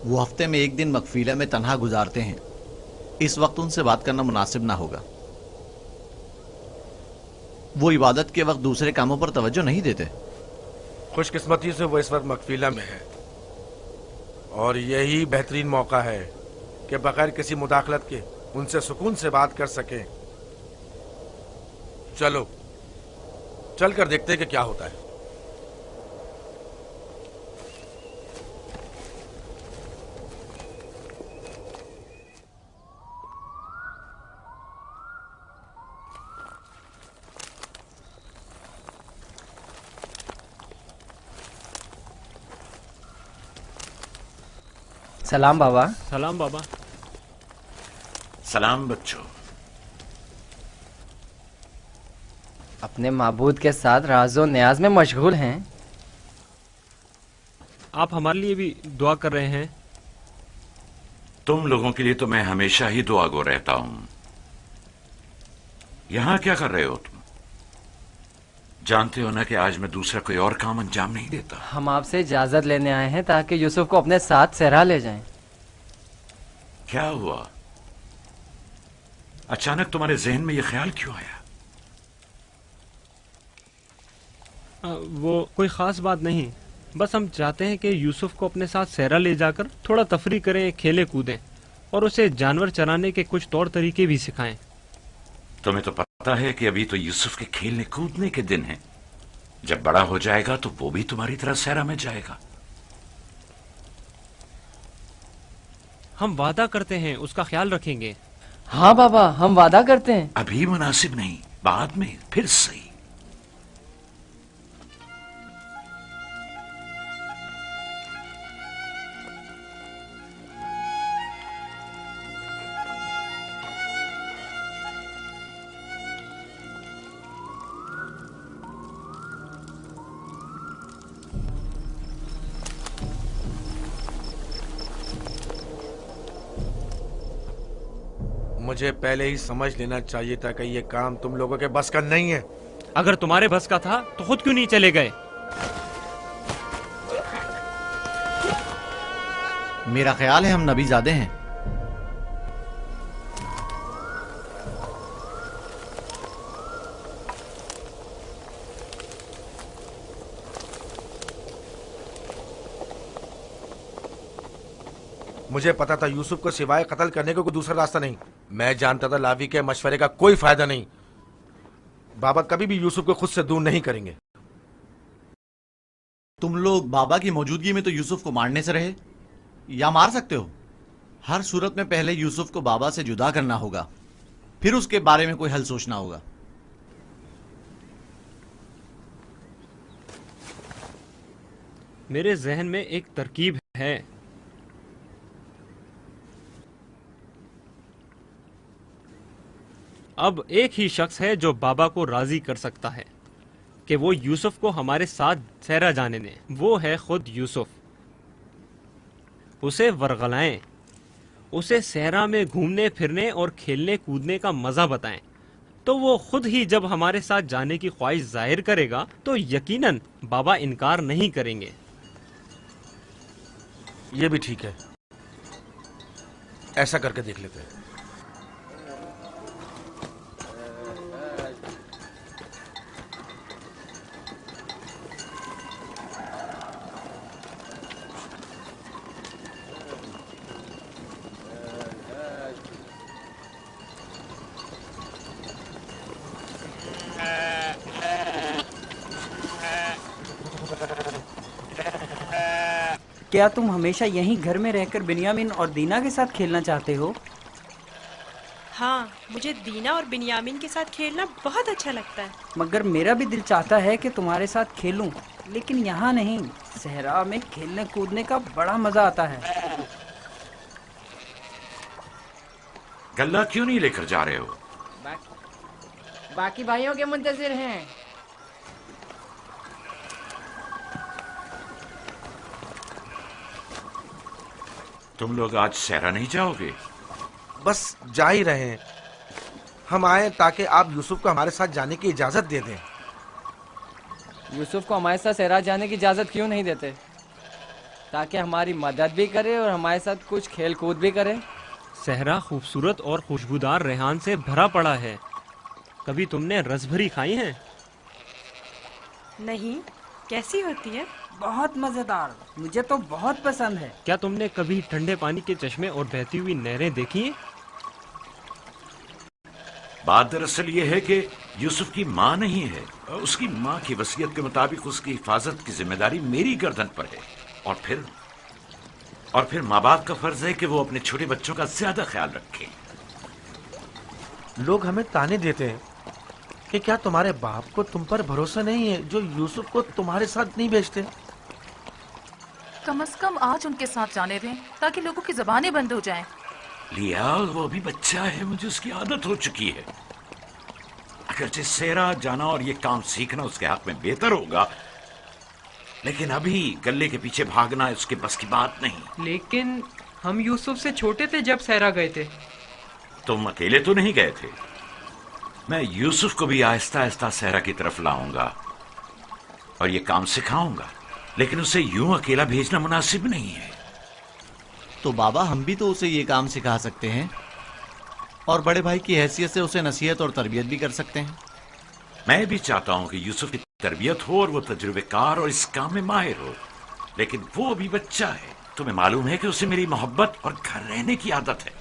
वो हफ्ते में एक दिन मकफीला में तन्हा गुजारते हैं। इस वक्त उनसे बात करना मुनासिब ना होगा। वो इबादत के वक्त दूसरे कामों पर तवज्जो नहीं देते। खुशकिस्मती से वो इस वक्त मकफीला में है और यही बेहतरीन मौका है कि बगैर किसी मुदाखलत के उनसे सुकून से बात कर सकें। चलो चल कर देखते हैं कि क्या होता है। सलाम बाबा। सलाम बाबा। सलाम बच्चों। अपने माबूद के साथ राज़ो न्याज में मशगूल हैं। आप हमारे लिए भी दुआ कर रहे हैं। तुम लोगों के लिए तो मैं हमेशा ही दुआगो रहता हूं। यहां क्या कर रहे हो तुम? जानते हो ना कि आज मैं दूसरा कोई और काम अंजाम नहीं देता। हम आपसे इजाजत लेने आए हैं ताकि यूसुफ को अपने साथ सहरा ले जाएं। क्या हुआ? अचानक तुम्हारे जहन में यह ख्याल क्यों आया? वो कोई खास बात नहीं, बस हम चाहते हैं कि यूसुफ को अपने साथ सहरा ले जाकर थोड़ा तफरी करें, खेले कूदें और उसे जानवर चराने के कुछ तौर तरीके भी सिखाएं। तुम्हें तो पता है कि अभी तो यूसुफ के खेलने कूदने के दिन हैं। जब बड़ा हो जाएगा तो वो भी तुम्हारी तरह सहरा में जाएगा। हम वादा करते हैं उसका ख्याल रखेंगे। हाँ बाबा, हम वादा करते हैं। अभी मुनासिब नहीं, बाद में फिर सही। मुझे पहले ही समझ लेना चाहिए था कि ये काम तुम लोगों के बस का नहीं है। अगर तुम्हारे बस का था तो खुद क्यों नहीं चले गए? मेरा ख्याल है हम नबीजादे हैं। मुझे पता था यूसुफ को सिवाय कत्ल करने को कोई दूसरा रास्ता नहीं। मैं जानता था लावी के मशवरे का कोई फायदा नहीं। बाबा कभी भी यूसुफ को खुद से दूर नहीं करेंगे। तुम लोग बाबा की मौजूदगी में तो यूसुफ को मारने से रहे या मार सकते हो। हर सूरत में पहले यूसुफ को बाबा से जुदा करना होगा, फिर उसके बारे में कोई हल सोचना होगा। मेरे जहन में एक तरकीब है। अब एक ही शख्स है जो बाबा को राजी कर सकता है कि वो यूसुफ को हमारे साथ सहरा जाने दें। वो है खुद यूसुफ। उसे वरगलाएं, उसे सहरा में घूमने फिरने और खेलने कूदने का मजा बताएं, तो वो खुद ही जब हमारे साथ जाने की ख्वाहिश जाहिर करेगा तो यकीनन बाबा इनकार नहीं करेंगे। ये भी ठीक है, ऐसा करके देख लेते हैं। क्या तुम हमेशा यहीं घर में रहकर बिन्यामिन और दीना के साथ खेलना चाहते हो? हाँ, मुझे दीना और बिन्यामिन के साथ खेलना बहुत अच्छा लगता है। मगर मेरा भी दिल चाहता है कि तुम्हारे साथ खेलूं, लेकिन यहाँ नहीं। सहरा में खेलने कूदने का बड़ा मजा आता है। गल्ला क्यों नहीं लेकर जा रहे हो? बाकी भाइयों के मुंतजिर हैं। तुम लोग आज सहरा नहीं जाओगे? बस जा ही रहे हैं। हम आए ताकि आप यूसुफ को हमारे साथ जाने की इजाजत दे दें। यूसुफ को हमारे साथ सहरा जाने की इजाजत क्यों नहीं देते? ताकि हमारी मदद भी करे और हमारे साथ कुछ खेल कूद भी करे। सहरा खूबसूरत और खुशबूदार रेहान से भरा पड़ा है। कभी तुमने रसभरी खाई है? नहीं, कैसी होती है? बहुत मजेदार, मुझे तो बहुत पसंद है। क्या तुमने कभी ठंडे पानी के चश्मे और बहती हुई नहरें देखी हैं? बात दरअसल ये है कि यूसुफ की माँ नहीं है। उसकी माँ की वसीयत के मुताबिक उसकी हिफाजत की जिम्मेदारी मेरी गर्दन पर है। और फिर माँ बाप का फर्ज है कि वो अपने छोटे बच्चों का ज्यादा ख्याल रखें। लोग हमें ताने देते हैं कि क्या तुम्हारे बाप को तुम पर भरोसा नहीं है जो यूसुफ को तुम्हारे साथ नहीं भेजते। कम से कम आज उनके साथ जाने दें ताकि लोगों की जबानें बंद हो जाएं। लिया, वो अभी बच्चा है, मुझे उसकी आदत हो चुकी है। अगरचे सेरा जाना और ये काम सीखना उसके हाथ में बेहतर होगा, लेकिन अभी गल्ले के पीछे भागना उसके बस की बात नहीं। लेकिन हम यूसुफ से छोटे थे जब सहरा गए थे। तुम अकेले तो नहीं गए थे। मैं यूसुफ को भी आहिस्ता आहिस्ता सहरा की तरफ लाऊंगा और ये काम सिखाऊंगा, लेकिन उसे यूं अकेला भेजना मुनासिब नहीं है। तो बाबा, हम भी तो उसे ये काम सिखा सकते हैं और बड़े भाई की हैसियत से उसे नसीहत और तरबियत भी कर सकते हैं। मैं भी चाहता हूं कि यूसुफ की तरबियत हो और वो तजुर्बेकार और इस काम में माहिर हो, लेकिन वो अभी बच्चा है। तुम्हें मालूम है कि उसे मेरी मोहब्बत और घर रहने की आदत है।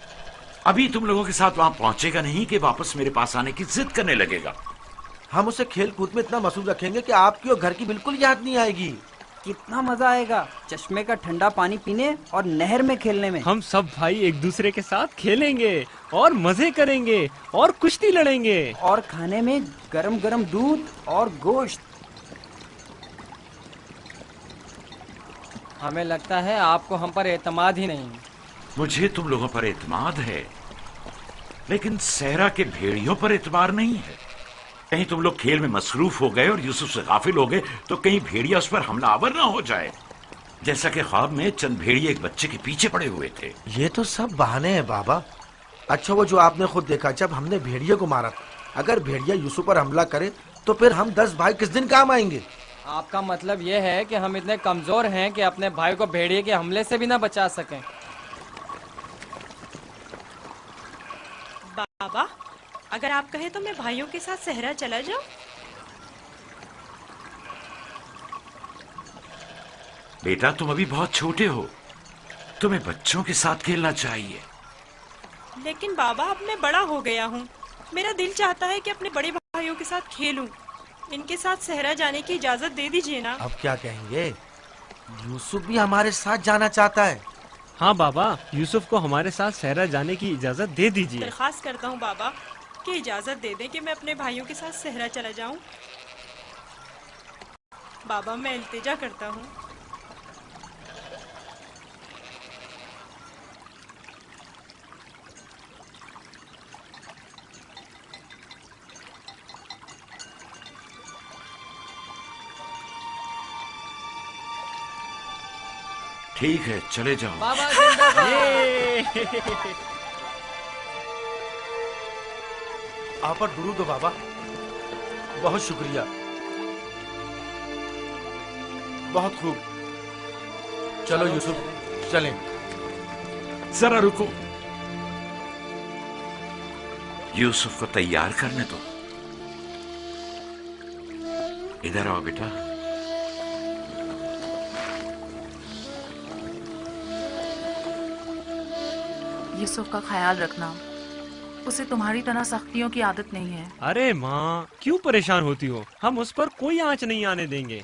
अभी तुम लोगों के साथ वहां पहुंचेगा नहीं कि वापस मेरे पास आने की जिद करने लगेगा। हम उसे खेल कूद में इतना मसरूफ रखेंगे कि आपकी और घर की बिल्कुल याद नहीं आएगी। कितना मजा आएगा चश्मे का ठंडा पानी पीने और नहर में खेलने में। हम सब भाई एक दूसरे के साथ खेलेंगे और मजे करेंगे और कुश्ती लड़ेंगे और खाने में गरम गरम दूध और गोश्त। हमें लगता है आपको हम पर एतमाद ही नहीं। मुझे तुम लोगों पर एतमाद है, लेकिन सहरा के भेड़ियों पर एतबार नहीं है। कहीं तुम लोग खेल में मसरूफ हो गए और यूसुफ से गाफिल हो गए तो कहीं भेड़िया उस पर हमलावर ना हो जाए, जैसा कि ख्वाब में चंद भेड़िए एक बच्चे के पीछे पड़े हुए थे। ये तो सब बहाने हैं बाबा। अच्छा, वो जो आपने खुद देखा जब हमने भेड़िए को मारा था, अगर भेड़िया यूसुफ पर हमला करे तो फिर हम 10 भाई किस दिन काम आएंगे? आपका मतलब ये है कि हम इतने कमजोर हैं कि अपने भाई को भेड़िए के हमले से भी ना बचा सकें। बाबा, अगर आप कहें तो मैं भाइयों के साथ सहरा चला जाऊं? बेटा, तुम अभी बहुत छोटे हो, तुम्हें बच्चों के साथ खेलना चाहिए। लेकिन बाबा, अब मैं बड़ा हो गया हूँ। मेरा दिल चाहता है कि अपने बड़े भाइयों के साथ खेलूं। इनके साथ सहरा जाने की इजाजत दे दीजिए ना। अब क्या कहेंगे? यूसुफ भी हमारे साथ जाना चाहता है। हाँ बाबा, यूसुफ को हमारे साथ सहरा जाने की इजाजत दे दीजिए। दरख्वास्त करता हूँ बाबा कि इजाजत दे दें कि मैं अपने भाइयों के साथ सहरा चला जाऊं। बाबा, मैं इल्तिजा करता हूँ। ठीक है, चले जाओ। बाबा जिंदाबाद। आप पर दुरूद हो बाबा, बहुत शुक्रिया। बहुत खूब, चलो यूसुफ चलें। जरा रुको, यूसुफ को तैयार करने दो। इधर आओ बेटा। यूसुफ का ख्याल रखना, उसे तुम्हारी तरह सख्तियों की आदत नहीं है। अरे माँ, क्यों परेशान होती हो? हम उस पर कोई आंच नहीं आने देंगे।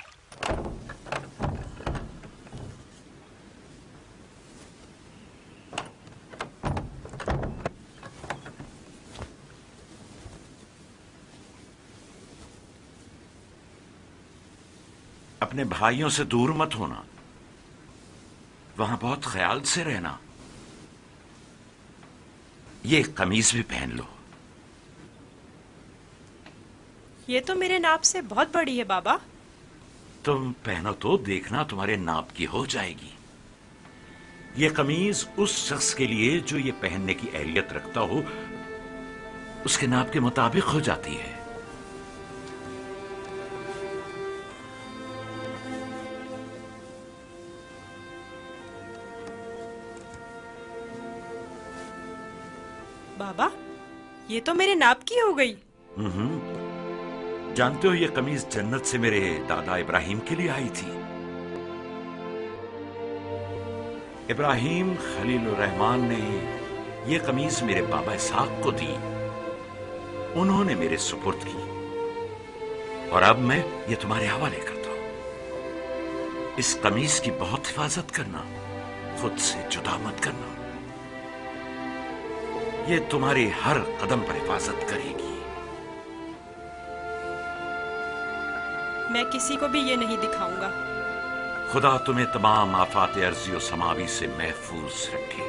अपने भाइयों से दूर मत होना, वहां बहुत ख्याल से रहना। ये कमीज भी पहन लो। ये तो मेरे नाप से बहुत बड़ी है बाबा। तुम पहनो तो देखना तुम्हारे नाप की हो जाएगी। ये कमीज उस शख्स के लिए जो ये पहनने की अहलियत रखता हो, उसके नाप के मुताबिक हो जाती है। बाबा, ये तो मेरे नाप की हो गई। जानते हो, ये कमीज जन्नत से मेरे दादा इब्राहिम के लिए आई थी। इब्राहिम खलीलुर रहमान ने ये कमीज मेरे बाबा इसहाक को दी, उन्होंने मेरे सुपुर्द की, और अब मैं ये तुम्हारे हवाले करता हूं। इस कमीज की बहुत हिफाजत करना, खुद से जुदा मत करना। ये तुम्हारे हर कदम पर हिफाजत करेगी। मैं किसी को भी ये नहीं दिखाऊंगा। खुदा तुम्हें तमाम आफात अर्जी और समावी से महफूज रखे।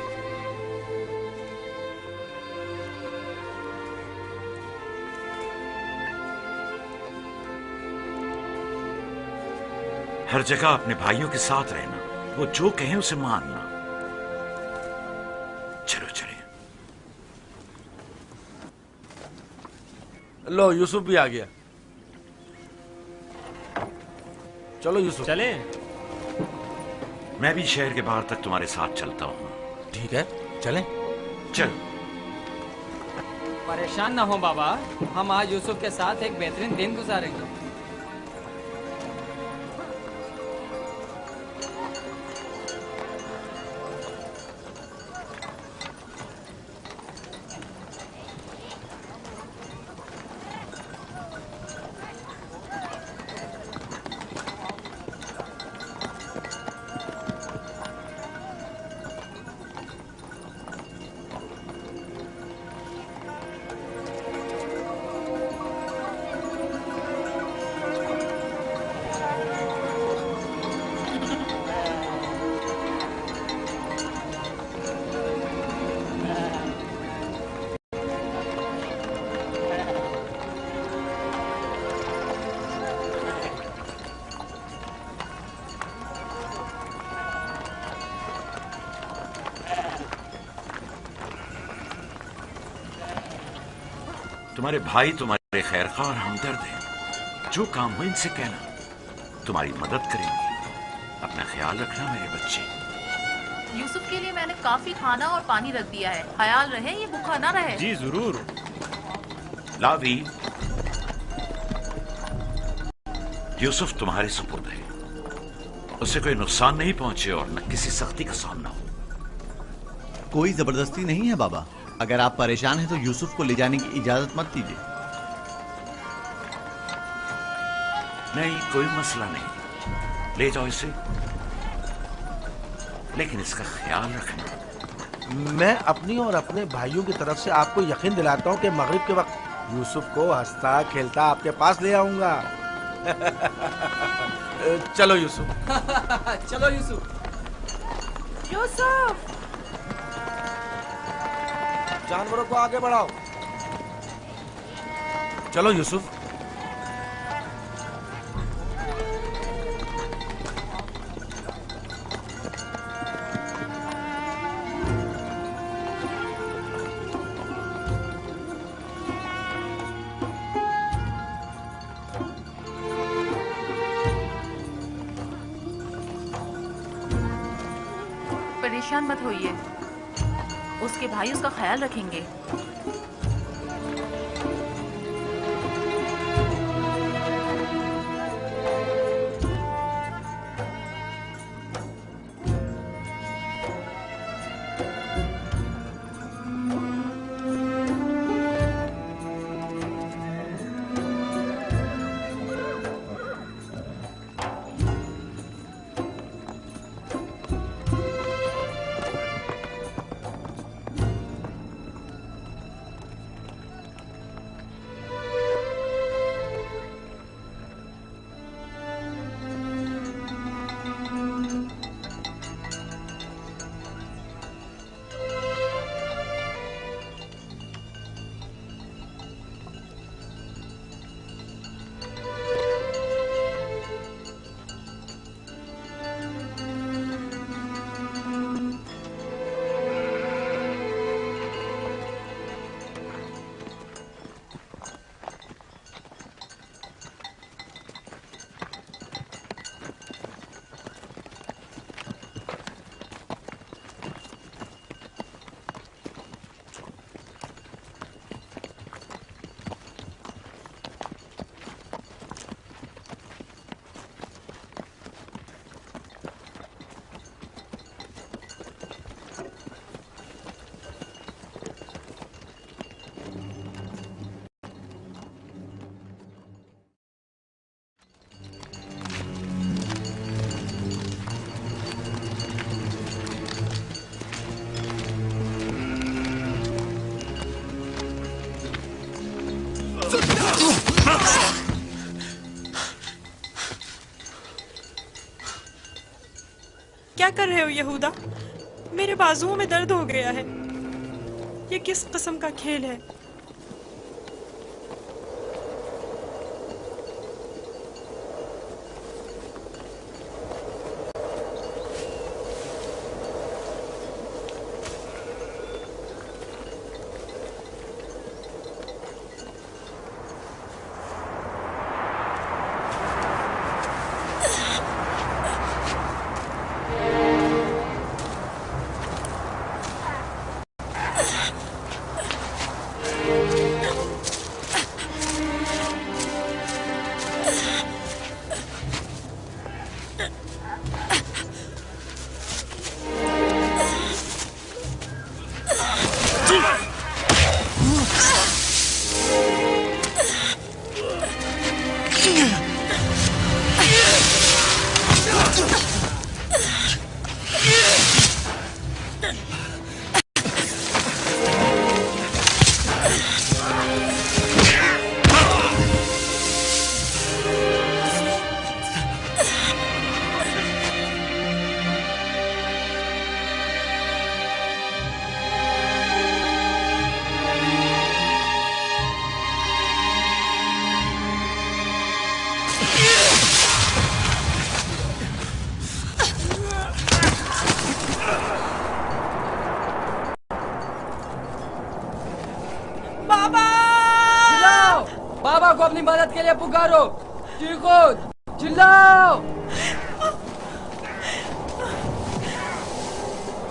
हर जगह अपने भाइयों के साथ रहना, वो जो कहें उसे मानना। चलो चले। लो, यूसुफ भी आ गया। चलो यूसुफ। चले। मैं भी शहर के बाहर तक तुम्हारे साथ चलता हूँ। ठीक है, चलें। चल। परेशान ना हो बाबा, हम आज यूसुफ के साथ एक बेहतरीन दिन गुजारेंगे। तुम्हारे भाई तुम्हारे खैरखा और हमदर्द हैं। जो काम हो इनसे कहना, तुम्हारी मदद करेंगे। अपना ख्याल रखना मेरे बच्चे। यूसुफ के लिए मैंने काफी खाना और पानी रख दिया है, ख्याल रहे ये भूखा ना रहे। जी जरूर। लावी, यूसुफ तुम्हारे सुपुर्द है, उसे कोई नुकसान नहीं पहुंचे और न किसी सख्ती का सामना हो। कोई जबरदस्ती नहीं है बाबा। अगर आप परेशान हैं तो यूसुफ को ले जाने की इजाजत मत दीजिए। नहीं, कोई मसला नहीं, ले जाओ इसे, लेकिन इसका ख्याल रखना। मैं अपनी और अपने भाइयों की तरफ से आपको यकीन दिलाता हूँ कि मगरिब के वक्त यूसुफ को हंसता खेलता आपके पास ले आऊंगा। चलो यूसुफ। चलो यूसुफ। यूसुफ, जानवरों को आगे बढ़ाओ। चलो यूसुफ। परेशान मत होइए, उसके भाई उसका ख्याल रखेंगे। कर रहे हो यहूदा? मेरे बाजुओं में दर्द हो गया है। ये किस किस्म का खेल है? बाबा को अपनी मदद के लिए पुकारो। चीखो, चिल्लाओ।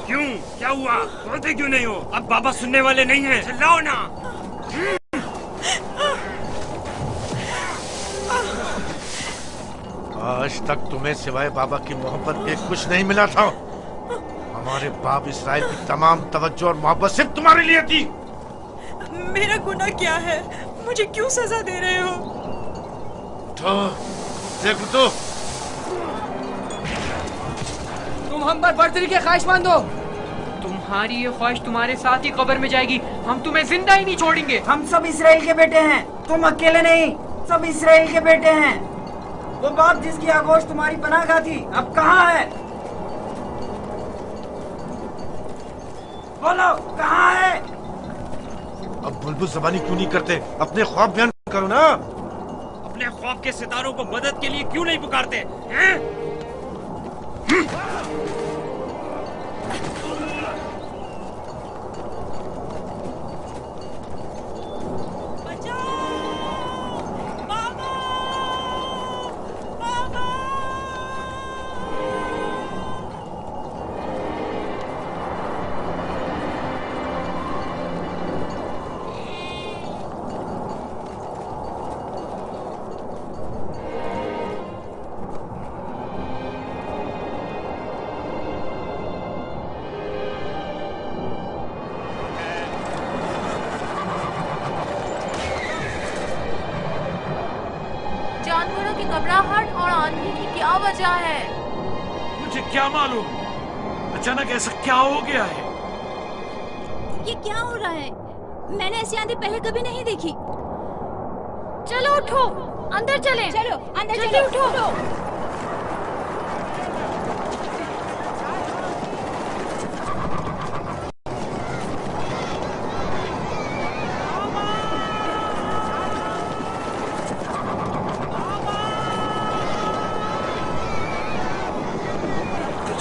क्यों? क्या हुआ? बोलते क्यों नहीं हो? अब बाबा सुनने वाले नहीं हैं। चिल्लाओ ना। आज तक तुम्हें सिवाय बाबा की मोहब्बत के कुछ नहीं मिला था। हमारे बाप इसराइल की तमाम तवज्जो और मोहब्बत सिर्फ तुम्हारे लिए थी। मेरा गुनाह क्या है? मुझे क्यों सजा दे रहे हो? तो देखो तो। तुम हम पर बर्तरी के ख्वाहिशमंद हो। तुम्हारी ये ख्वाहिश तुम्हारे साथ ही कब्र में जाएगी। हम तुम्हें जिंदा ही नहीं छोड़ेंगे। हम सब इसराइल के बेटे हैं, तुम अकेले नहीं, सब इसराइल के बेटे हैं। वो बाप जिसकी आगोश तुम्हारी पनाह थी, अब कहाँ है? बोलो, कहाँ है? अब बुलबुल ज़बानी क्यों नहीं करते? अपने ख्वाब बयान करो ना। अपने ख्वाब के सितारों को मदद के लिए क्यों नहीं पुकारते हैं? जानवरों की घबराहट और आंधी की क्या वजह है? मुझे क्या मालूम, अचानक ऐसा क्या हो गया है? ये क्या हो रहा है? मैंने ऐसी आंधी पहले कभी नहीं देखी। चलो उठो, अंदर चलें। चलो अंदर चलो, उठो।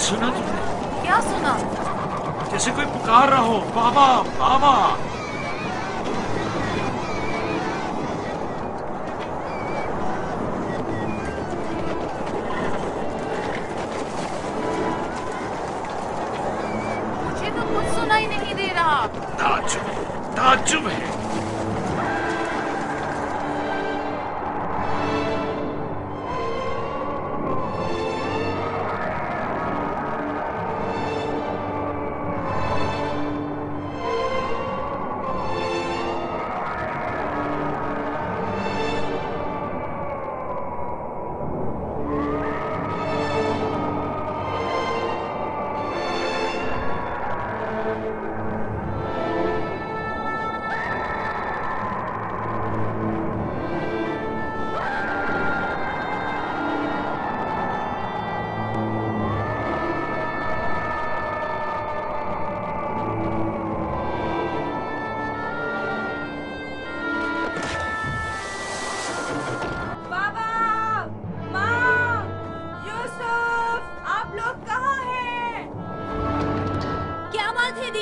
सुना तुमने? क्या सुना? जैसे कोई पुकार रहा हो, बाबा बाबा। मुझे तो कुछ सुनाई नहीं दे रहा। ताज्जुब है।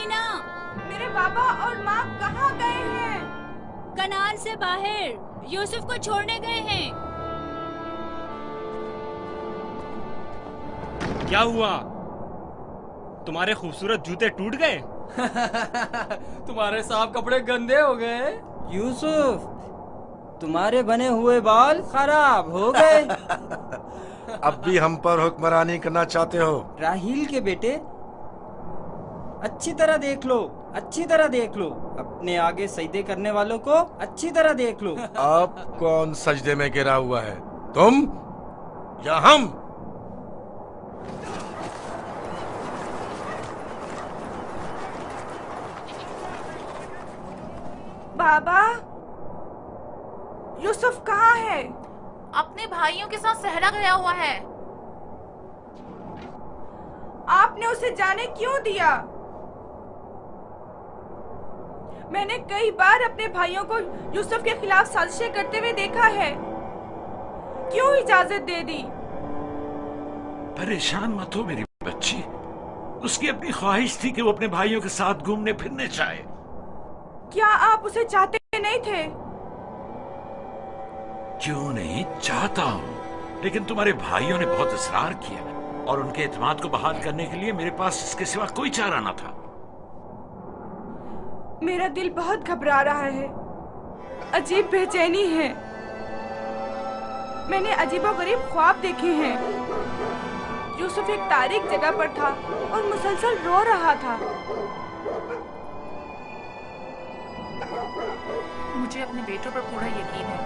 जीना। मेरे बाबा और माँ कहाँ गए हैं? कनाल से बाहर यूसुफ को छोड़ने गए हैं। क्या हुआ? तुम्हारे खूबसूरत जूते टूट गए? तुम्हारे साफ कपड़े गंदे हो गए। यूसुफ, तुम्हारे बने हुए बाल खराब हो गए। अब भी हम पर हुक्मरानी करना चाहते हो? राहील के बेटे, अच्छी तरह देख लो, अच्छी तरह देख लो। अपने आगे सजदे करने वालों को अच्छी तरह देख लो। अब कौन सजदे में गिरा हुआ है, तुम या हम? बाबा, यूसुफ कहाँ है? अपने भाइयों के साथ सहरा गया हुआ है। आपने उसे जाने क्यों दिया? मैंने कई बार अपने भाइयों को यूसुफ के खिलाफ साजिशें करते हुए देखा है। क्यों इजाजत दे दी? परेशान मत हो मेरी बच्ची, उसकी अपनी ख्वाहिश थी कि वो अपने भाइयों के साथ घूमने फिरने जाए। क्या आप उसे चाहते नहीं थे? क्यों नहीं, चाहता हूँ, लेकिन तुम्हारे भाइयों ने बहुत इसरार किया और उनके एतमाद को बहाल करने के लिए मेरे पास इसके सिवा कोई चारा न था। मेरा दिल बहुत घबरा रहा है, अजीब बेचैनी है। मैंने अजीबोगरीब ख्वाब देखे हैं। यूसुफ एक तारीक जगह पर था और मुसलसल रो रहा था। मुझे अपने बेटों पर पूरा यकीन है।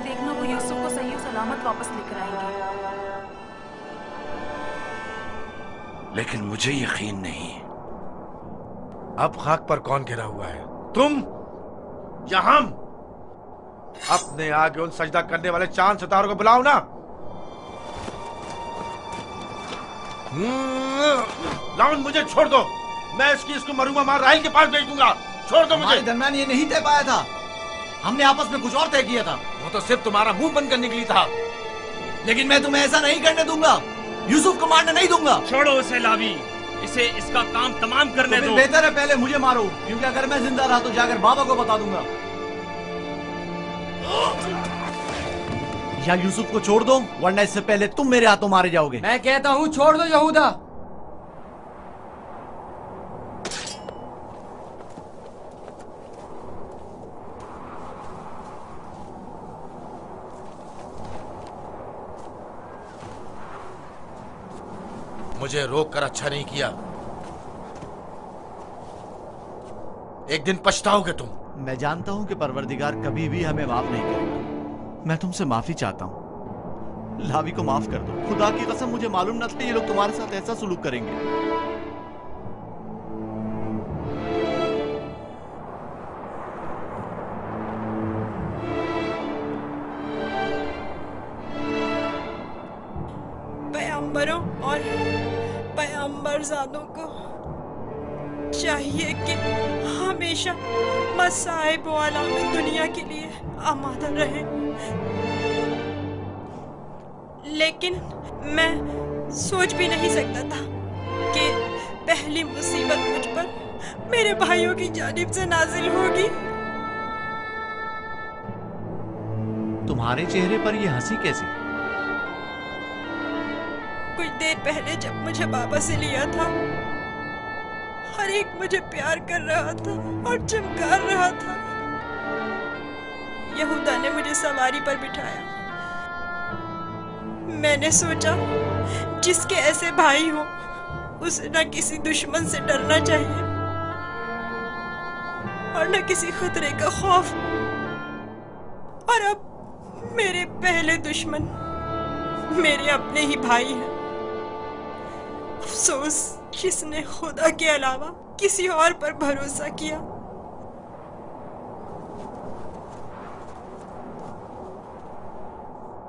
देखना, वो यूसुफ को सही और सलामत वापस लेकर आएंगे। लेकिन मुझे यकीन नहीं। अब खाक पर कौन गिरा हुआ है, तुम या हम? अपने आगे उन सजदा करने वाले चांद सितारों को बुलाओ ना। लाउन, मुझे छोड़ दो। मैं इसको मरूंगा मार राहिल के पास भेज दूंगा। छोड़ दो मुझे। दरमियान ये नहीं तय पाया था, हमने आपस में कुछ और तय किया था। वो तो सिर्फ तुम्हारा मुंह बंद करने के लिए था। लेकिन मैं तुम्हें ऐसा नहीं करने दूंगा, यूसुफ को मारने नहीं दूंगा। छोड़ो उसे लावी, इसे इसका काम तमाम करने दो। बेहतर है पहले मुझे मारो, क्योंकि अगर मैं जिंदा रहा तो जाकर बाबा को बता दूंगा। या यूसुफ को छोड़ दो, वरना इससे पहले तुम मेरे हाथों मारे जाओगे। मैं कहता हूँ छोड़ दो यहूदा। मुझे रोक कर अच्छा नहीं किया। एक दिन पछताओगे तुम। मैं जानता हूं कि परवरदिगार कभी भी हमें माफ नहीं करेगा। मैं तुमसे माफी चाहता हूं, लावी को माफ कर दो। खुदा की कसम, मुझे मालूम न था ये लोग तुम्हारे साथ ऐसा सुलूक करेंगे। पैगंबरों और पैगंबरजादों को चाहिए कि हमेशा मसाइब वाला में दुनिया के लिए आमादा रहे। लेकिन मैं सोच भी नहीं सकता था कि पहली मुसीबत मुझ पर मेरे भाइयों की जानिब से नाजिल होगी। तुम्हारे चेहरे पर ये हंसी कैसी? कुछ देर पहले जब मुझे बाबा से लिया था, हर एक मुझे प्यार कर रहा था और चमकार रहा था। यहूदा ने मुझे सवारी पर बिठाया। मैंने सोचा जिसके ऐसे भाई हो उसे न किसी दुश्मन से डरना चाहिए और न किसी खतरे का खौफ। और अब मेरे पहले दुश्मन मेरे अपने ही भाई हैं। अफसोस जिसने खुदा के अलावा किसी और पर भरोसा किया।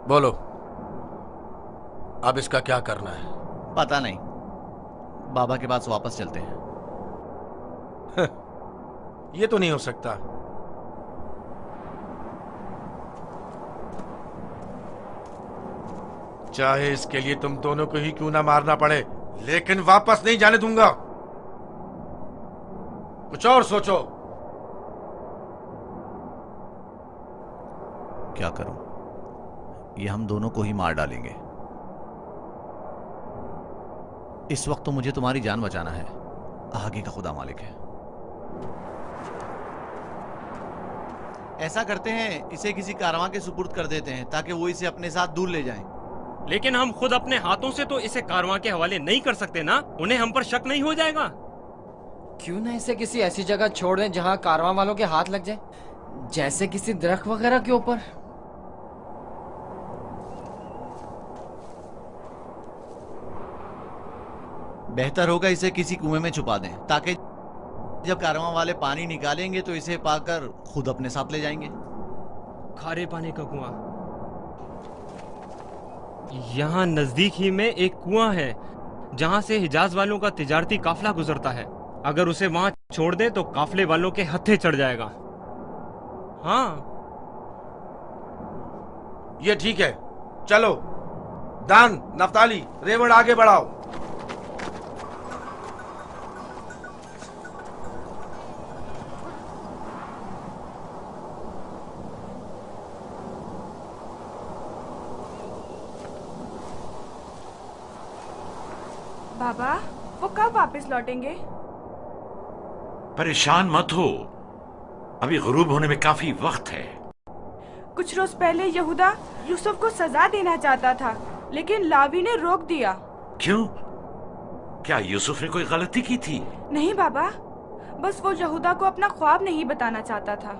बोलो, अब इसका क्या करना है? पता नहीं, बाबा के पास वापस चलते हैं। ये तो नहीं हो सकता। चाहे इसके लिए तुम दोनों को ही क्यों ना मारना पड़े, लेकिन वापस नहीं जाने दूंगा। कुछ और सोचो। क्या करूं? ये हम दोनों को ही मार डालेंगे। इस वक्त तो मुझे तुम्हारी जान बचाना है, आगे का खुदा मालिक है। ऐसा करते हैं, इसे किसी कारवां के सुपुर्द कर देते हैं ताकि वो इसे अपने साथ दूर ले जाएं। लेकिन हम खुद अपने हाथों से तो इसे कारवां के हवाले नहीं कर सकते ना, उन्हें हम पर शक नहीं हो जाएगा? क्यों ना इसे किसी ऐसी जगह छोड़ दें जहां कारवां वालों के हाथ लग जाए, जैसे किसी दरख्त वगैरह के ऊपर। बेहतर होगा इसे किसी कुएं में छुपा दें ताकि जब कारवां वाले पानी निकालेंगे तो इसे पाकर खुद अपने साथ ले जाएंगे। खारे पानी का कुआं। यहाँ नजदीक ही में एक कुआं है जहाँ से हिजाज वालों का तिजारती काफिला गुजरता है। अगर उसे वहाँ छोड़ दे तो काफिले वालों के हत्थे चढ़ जाएगा। हाँ, ये ठीक है, चलो। दान, नफ्ताली, रेवड़ आगे बढ़ाओ। बाबा, वो कब वापस लौटेंगे? परेशान मत हो, अभी गुरूब होने में काफी वक्त है। कुछ रोज पहले यहूदा यूसुफ को सजा देना चाहता था, लेकिन लावी ने रोक दिया। क्यों? क्या यूसुफ ने कोई गलती की थी? नहीं बाबा, बस वो यहूदा को अपना ख्वाब नहीं बताना चाहता था।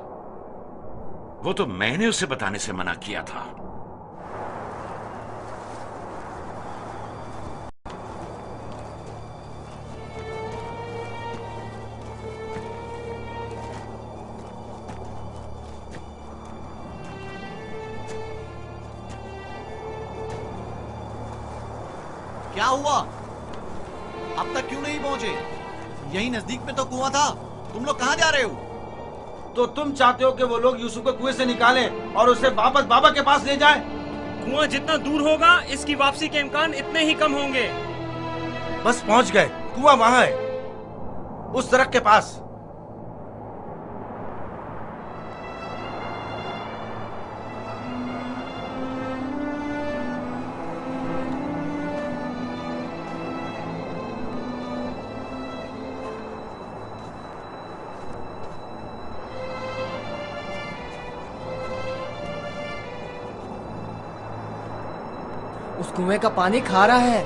वो तो मैंने उसे बताने से मना किया था। क्या हुआ? अब तक क्यों नहीं पहुंचे? यही नजदीक में तो कुआं था। तुम लोग कहाँ जा रहे हो? तो तुम चाहते हो कि वो लोग यूसुफ को कुएं से निकालें और उसे वापस बाबा के पास ले जाएं? कुआं जितना दूर होगा इसकी वापसी के इम्कान इतने ही कम होंगे। बस पहुंच गए, कुआं वहां है, उस दरख्त के पास। उस कुएं का पानी खारा है,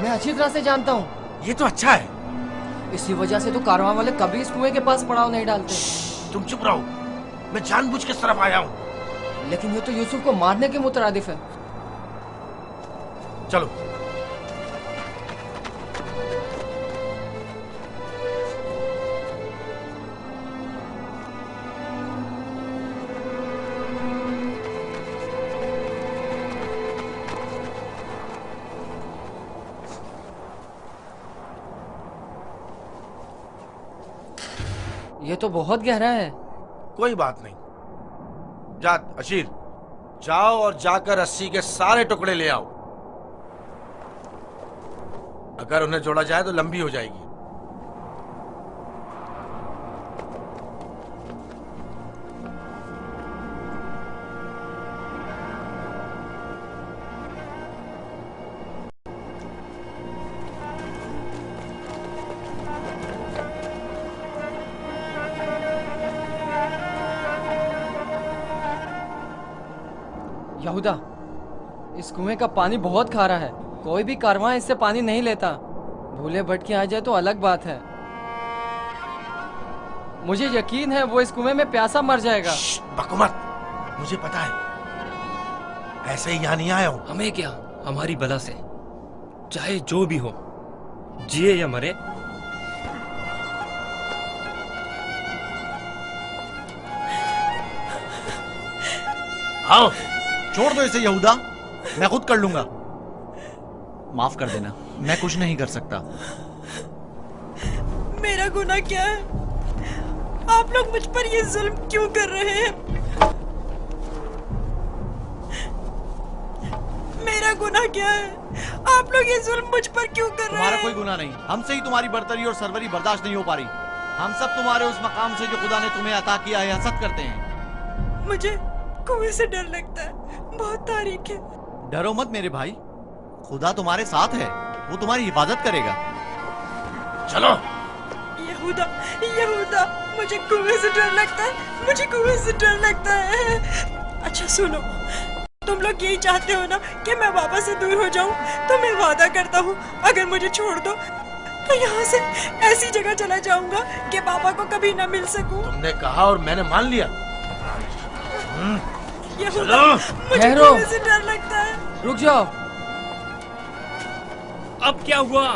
मैं अच्छी तरह से जानता हूँ। ये तो अच्छा है। इसी वजह से तो कारवां वाले कभी इस कुएं के पास पड़ाव नहीं डालते। तुम चुप रहो, मैं जानबूझ के इस तरफ आया हूँ। लेकिन ये तो यूसुफ को मारने के मुतरादिफ है। चलो। ये तो बहुत गहरा है। कोई बात नहीं। जा अशीर, जाओ और जाकर रस्सी के सारे टुकड़े ले आओ। अगर उन्हें जोड़ा जाए तो लंबी हो जाएगी। यहूदा, इस कुएं का पानी बहुत खारा है, कोई भी कारवां इससे पानी नहीं लेता। भूले भटके आ जाए तो अलग बात है। मुझे यकीन है वो इस कुएं में प्यासा मर जाएगा। बको मत, मुझे पता है, ऐसे ही यहाँ नहीं आया हूँ। हमें क्या, हमारी बला से चाहे जो भी हो, जिए या मरे, आओ। छोड़ दो इसे यहूदा, मैं खुद कर लूंगा। माफ कर देना, मैं कुछ नहीं कर सकता। मेरा गुनाह क्या है? आप लोग मुझ पर ये जुल्म क्यों कर रहे हैं? मेरा गुनाह क्या है? आप लोग ये जुल्म मुझ पर क्यों कर रहे हैं? तुम्हारा कोई गुनाह नहीं, हमसे ही तुम्हारी बर्तरी और सरवरी बर्दाश्त नहीं हो पा रही। हम सब तुम्हारे उस मकाम से जो खुदा ने तुम्हें अता किया है हसद करते हैं। मुझे कुएं से डर लगता है, बहुत तारीख है। डरो मत मेरे भाई, खुदा तुम्हारे साथ है, वो तुम्हारी हिफाजत करेगा। चलो। यहूदा, यहूदा, मुझे कुएं से डर लगता है, मुझे कुएं से डर लगता है। अच्छा सुनो, तुम लोग यही चाहते हो ना कि मैं बाबा से दूर हो जाऊं? तो मैं वादा करता हूँ, अगर मुझे छोड़ दो तो यहाँ से ऐसी जगह चला जाऊंगा कि बाबा को कभी ना मिल सकूं। तुमने कहा और मैंने मान लिया। यहूदा, मुझे कुएं से डर लगता है। रुक जाओ। अब क्या हुआ?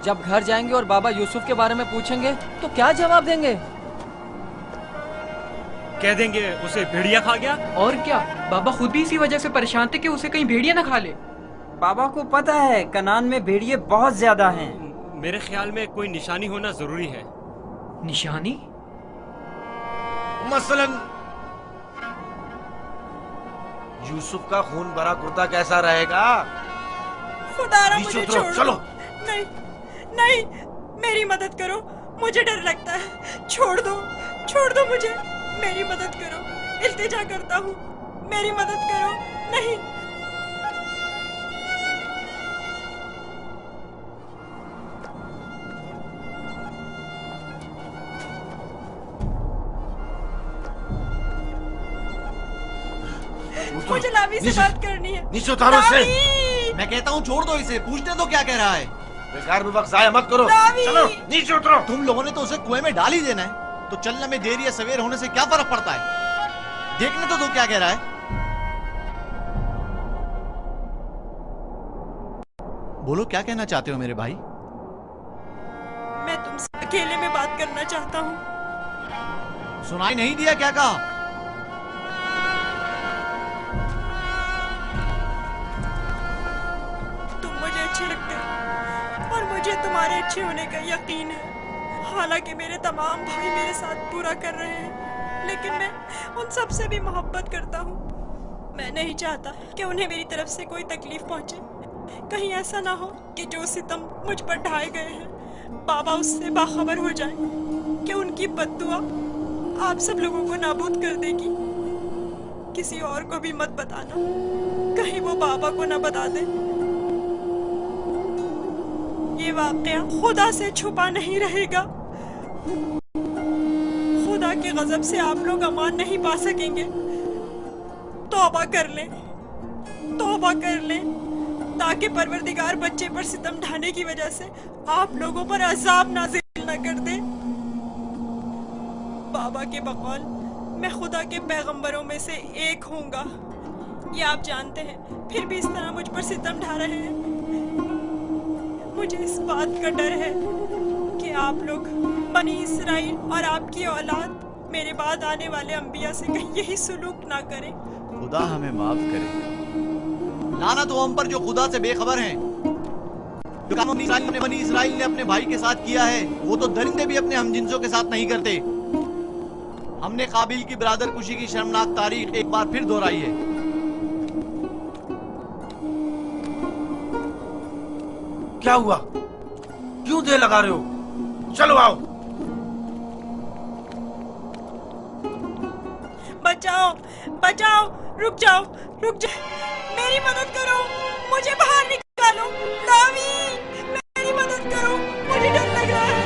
जब घर जाएंगे और बाबा यूसुफ के बारे में पूछेंगे तो क्या जवाब देंगे? कह देंगे उसे भेड़िया खा गया। और क्या, बाबा खुद भी इसी वजह से परेशान थे कि उसे कहीं भेड़िया ना खा ले। बाबा को पता है कनान में भेड़िए बहुत ज्यादा हैं। मेरे ख्याल में कोई निशानी होना जरूरी है। निशानी? मसलन यूसुफ का खून भरा कुर्ता कैसा रहेगा? खुदारा मुझे छोड़ दो। चलो। नहीं नहीं, मेरी मदद करो, मुझे डर लगता है। छोड़ दो मुझे, मेरी मदद करो, इल्तिजा करता हूँ, मेरी मदद करो। नहीं। मुझे लावी से बात करनी है। नीचे उतारो इसे। मैं कहता हूँ छोड़ दो इसे, पूछने दो क्या कह रहा है। बेकार में वक्त जाया मत करो। चलो नीचे उतरो। तुम लोगों ने तो उसे कुएं में डाल ही देना है, तो चलने में देर या सवेर होने से क्या फर्क पड़ता है? देखने तो दो क्या कह रहा है। बोलो क्या कहना चाहते हो मेरे भाई? मैं तुमसे अकेले में बात करना चाहता हूँ। सुनाई नहीं दिया क्या कहा? तुम मुझे अच्छे लगते हो और मुझे तुम्हारे अच्छे होने का यकीन है। हालांकि मेरे तमाम भाई मेरे साथ बुरा कर रहे हैं, लेकिन मैं उन सब से भी मोहब्बत करता हूँ। मैं नहीं चाहता कि उन्हें मेरी तरफ से कोई तकलीफ पहुंचे। कहीं ऐसा ना हो कि जो सितम मुझ पर ढाए गए हैं बाबा उससे बाखबर हो जाए कि उनकी बद्दुआ आप सब लोगों को नाबूद कर देगी। किसी और को भी मत बताना, कहीं वो बाबा को ना बता दे। ये वाकया खुदा से छुपा नहीं रहेगा। खुदा के गजब से आप लोग अमान नहीं पा सकेंगे। तौबा कर लें, तौबा कर लें, ताकि परवरदिगार बच्चे पर सितम ढाने की वजह से आप लोगों पर अजाब नाज़िल न कर दे। बाबा के बकौल मैं खुदा के पैगंबरों में से एक होऊंगा, ये आप जानते हैं, फिर भी इस तरह मुझ पर सितम ढा रहे हैं। मुझे इस बात का डर है कि आप लोग बनी इसराइल और आपकी औलाद मेरे बाद आने वाले अंबिया से कहीं यही सुलूक ना करें। खुदा हमें माफ करे। लानत हो हम पर जो खुदा से बेखबर हैं। जो काम बनी इसराइल ने अपने भाई के साथ किया है वो तो दरिंदे भी अपने हमजिंसों के साथ नहीं करते। हमने काबिल की बरादर कुशी की शर्मनाक तारीख एक बार फिर दोहराई है। क्या हुआ? क्यों देर लगा रहे हो? चलो आओ। बचाओ, बचाओ, रुक जाओ, रुक जाओ, मेरी मदद करो, मुझे बाहर निकालो। लावी, मेरी मदद करो, मुझे डर लग रहा है।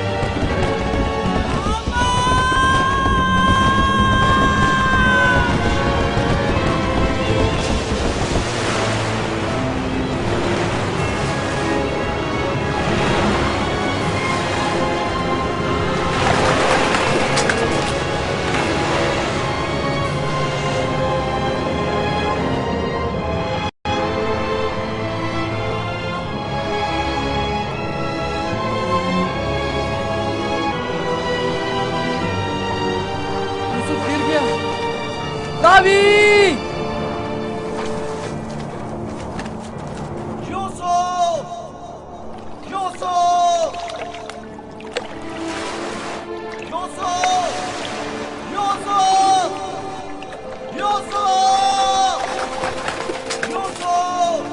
दावी! यूसुफ! यूसुफ! यूसुफ! यूसुफ! यूसुफ! यूसुफ!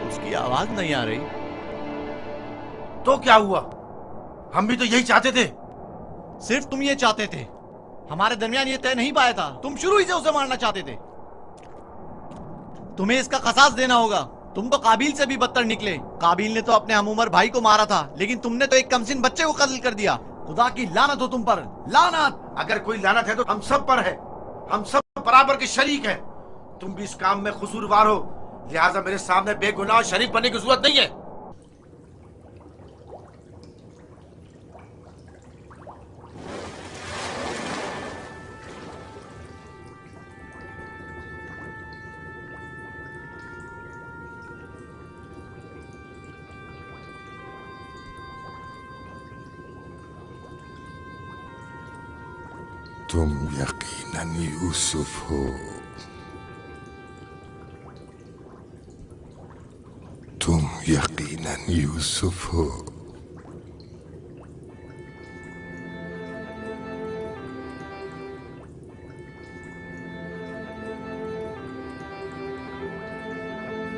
उसकी आवाज नहीं आ रही। तो क्या हुआ? हम भी तो यही चाहते थे। सिर्फ तुम ये चाहते थे, हमारे दरमियान ये तय नहीं पाया था। तुम शुरू ही से उसे मारना चाहते थे। तुम्हें इसका कसास देना होगा। तुम तो काबिल से भी बदतर निकले। काबिल ने तो अपने हमउम्र भाई को मारा था, लेकिन तुमने तो एक कमसिन बच्चे को कत्ल कर दिया। खुदा की लानत हो तुम पर, लानत। अगर कोई लानत है तो हम सब पर है। हम सब बराबर के शरीक हैं। तुम भी इस काम में कसूरवार हो, लिहाजा मेरे सामने बेगुनाह शरीक बनने की जरूरत नहीं है। तुम यकीनन यूसुफ हो। तुम यकीनन यूसुफ हो।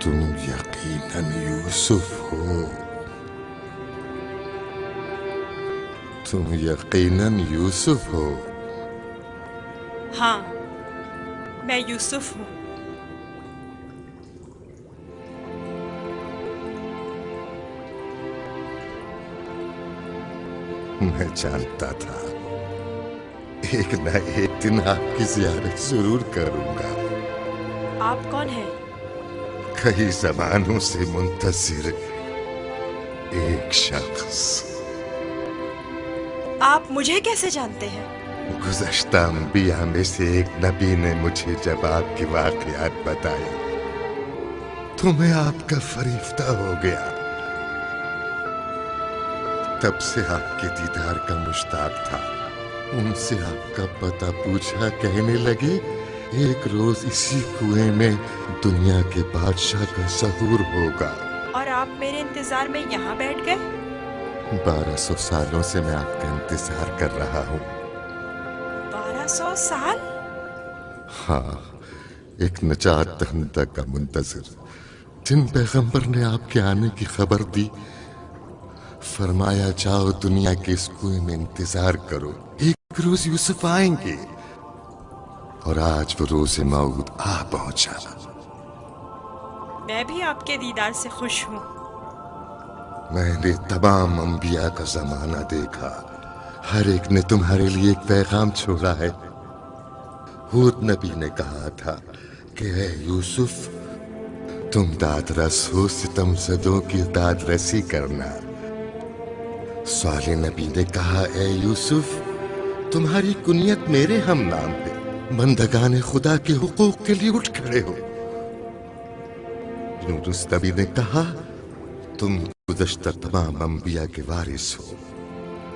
तुम यकीनन यूसुफ हो। तुम यकीनन यूसुफ हो। हाँ, मैं यूसुफ हूँ। मैं जानता था एक न एक दिन आपकी ज़ियारत जरूर करूंगा। आप कौन हैं? कई ज़मानों से मुंतज़िर एक शख्स। आप मुझे कैसे जानते हैं? गुज़श्ता अंबिया में से एक नबी ने मुझे जब आपकी वाक़ियात बताई तो मैं आपका फरिश्ता हो गया। तब से आपके दीदार का मुश्ताक था। उनसे आपका पता पूछा, कहने लगे एक रोज इसी कुएं में दुनिया के बादशाह का ज़हूर होगा। और आप मेरे इंतजार में यहाँ बैठ गए? 1200 सालों से मैं आपका इंतजार कर रहा हूँ। 1200 साल? हाँ, एक नजात दहिंदा का मुंतज़िर, जिन पैगंबर ने आपके आने की खबर दी, फरमाया जाओ दुनिया के इस कुएं में इंतजार करो, एक रोज यूसुफ आएंगे। और आज वो रोज़ मौद आ पहुंचा। मैं भी आपके दीदार से खुश हूँ। मैंने तमाम अंबिया का जमाना देखा, हर एक ने तुम्हारे लिए एक पैगाम छोड़ा है। हूद नबी ने कहा था कि ऐ यूसुफ, तुम दादरस हो, सितमज़दों की दादरसी करना। साले नबी ने कहा, ऐ यूसुफ, तुम्हारी कुनियत मेरे हम नाम पे, बंदगाने खुदा के हुकूक के लिए उठ खड़े हो। यूनुस नबी ने कहा, तुम गुज़श्ता तमाम अंबिया के वारिस हो,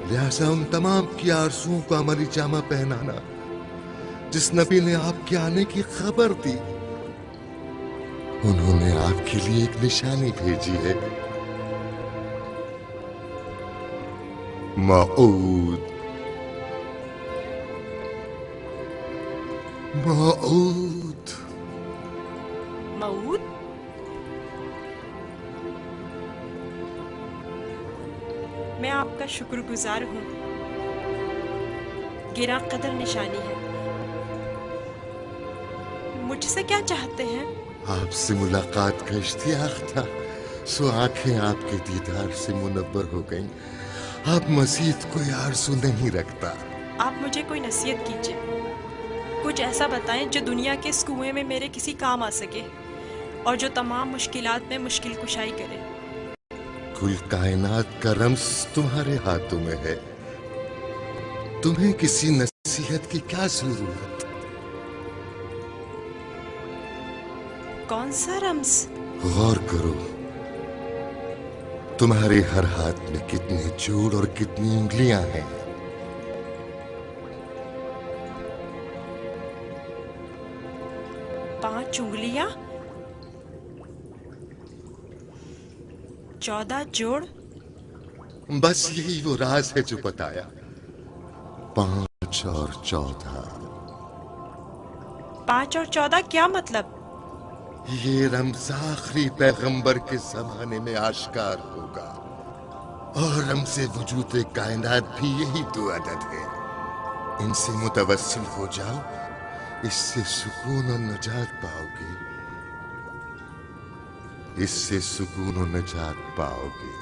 लिहाजा उन तमाम की आरज़ुओं को अमली जामा पहनाना जिस नबी ने आपके आने की खबर दी। उन्होंने आपके लिए एक निशानी भेजी है, मऊद। मऊद। मऊद? मैं आपका शुक्रगुजार हूँ। गिरा कदर निशानी है। मुझसे क्या चाहते हैं? आपसे मुलाकात का इश्तियाक था, सो आंखें आपके दीदार से मुनव्वर हो गईं। अब मज़ीद कोई आरज़ू नहीं रखता। आप मुझे कोई नसीहत कीजिए, कुछ ऐसा बताएं जो दुनिया के इस कुएं में मेरे किसी काम आ सके और जो तमाम मुश्किलात में मुश्किल कुशाई करे। कुल कायनात का रम्स तुम्हारे हाथों में है, तुम्हें किसी नसीहत की क्या जरूरत? कौन सा रम्स? गौर करो, तुम्हारे हर हाथ में कितने जोड़ और कितनी उंगलियां हैं। 5 उंगलियां, 14 जोड़। बस यही वो राज है जो बताया, 5 और 14। 5 और 14 क्या मतलब? ये रम्ज़ आखिरी पैगंबर के जमाने में आश्कार होगा और हमसे वजूद कायनात भी यही दो अदद है। इनसे मुतवस्सिल हो जाओ, इससे सुकून और नजात पाओगे, इससे सुकून और नजात पाओगे।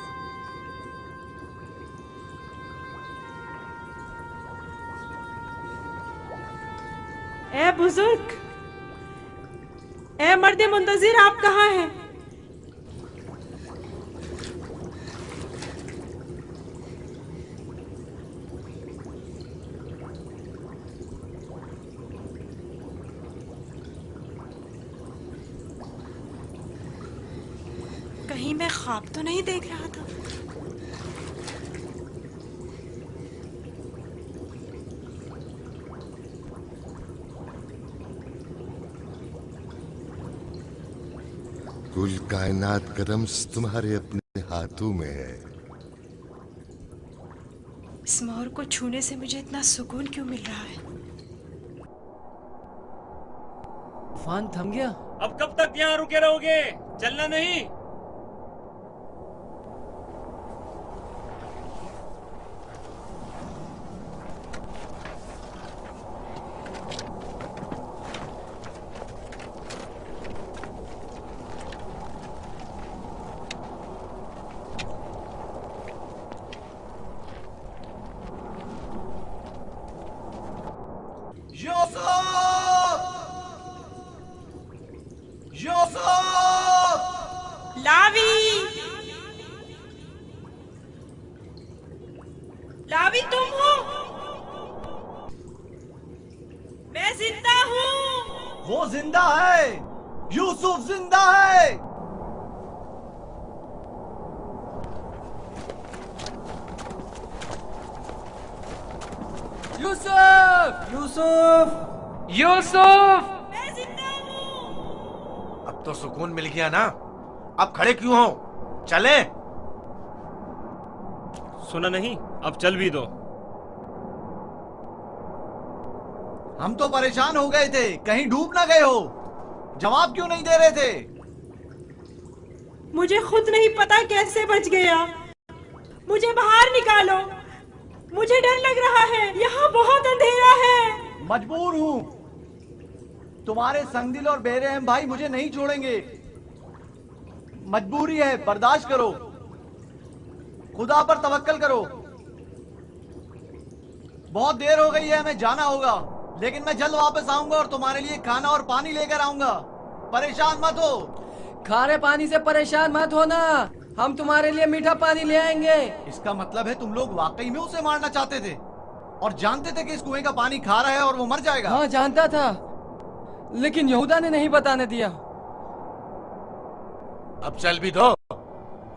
ए बुजुर्ग, ए मर्दे मुंतजिर, आप कहाँ हैं? कहीं मैं ख्वाब तो नहीं देख रहा था? कुल कायनात का रम्ज़ तुम्हारे अपने हाथों में है। इस मोर को छूने से मुझे इतना सुकून क्यों मिल रहा है? तूफान थम गया। अब कब तक यहाँ रुके रहोगे? चलना नहीं? लावी, तुम हो? मैं जिंदा हूँ। वो जिंदा है, यूसुफ जिंदा है। यूसुफ! यूसुफ! यूसुफ! मैं जिंदा हूँ। अब तो सुकून मिल गया ना? अब खड़े क्यों हो? चले। सुना नहीं? अब चल भी दो। हम तो परेशान हो गए थे, कहीं डूब ना गए हो। जवाब क्यों नहीं दे रहे थे? मुझे खुद नहीं पता कैसे बच गया। मुझे बाहर निकालो, मुझे डर लग रहा है, यहाँ बहुत अंधेरा है। मजबूर हूँ। तुम्हारे संगदिल और बेरहम भाई मुझे नहीं छोड़ेंगे। मजबूरी है, बर्दाश्त करो। खुदा पर तवक्कल करो। बहुत देर हो गई है, हमें जाना होगा, लेकिन मैं जल्द वापस आऊंगा और तुम्हारे लिए खाना और पानी लेकर आऊंगा। परेशान मत हो। खारे पानी से परेशान मत होना, हम तुम्हारे लिए मीठा पानी ले आएंगे। इसका मतलब है तुम लोग वाकई में उसे मारना चाहते थे और जानते थे कि इस कुएं का पानी खारा है और वो मर जाएगा। हाँ, जानता था, लेकिन यहूदा ने नहीं बताने दिया। अब चल भी दो,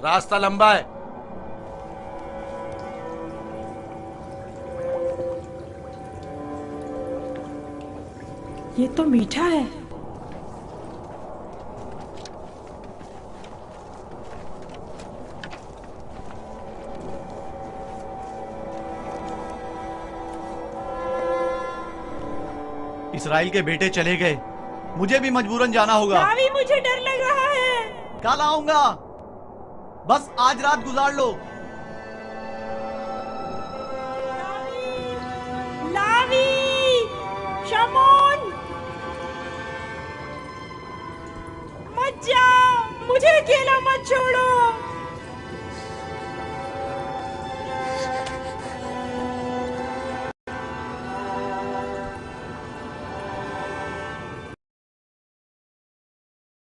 रास्ता लंबा है। ये तो मीठा है। इस्राइल के बेटे चले गए, मुझे भी मजबूरन जाना होगा। लावी, मुझे डर लग रहा है। कल आऊंगा, बस आज रात गुजार लो। लावी, शमोन, मत जाओ, मुझे अकेला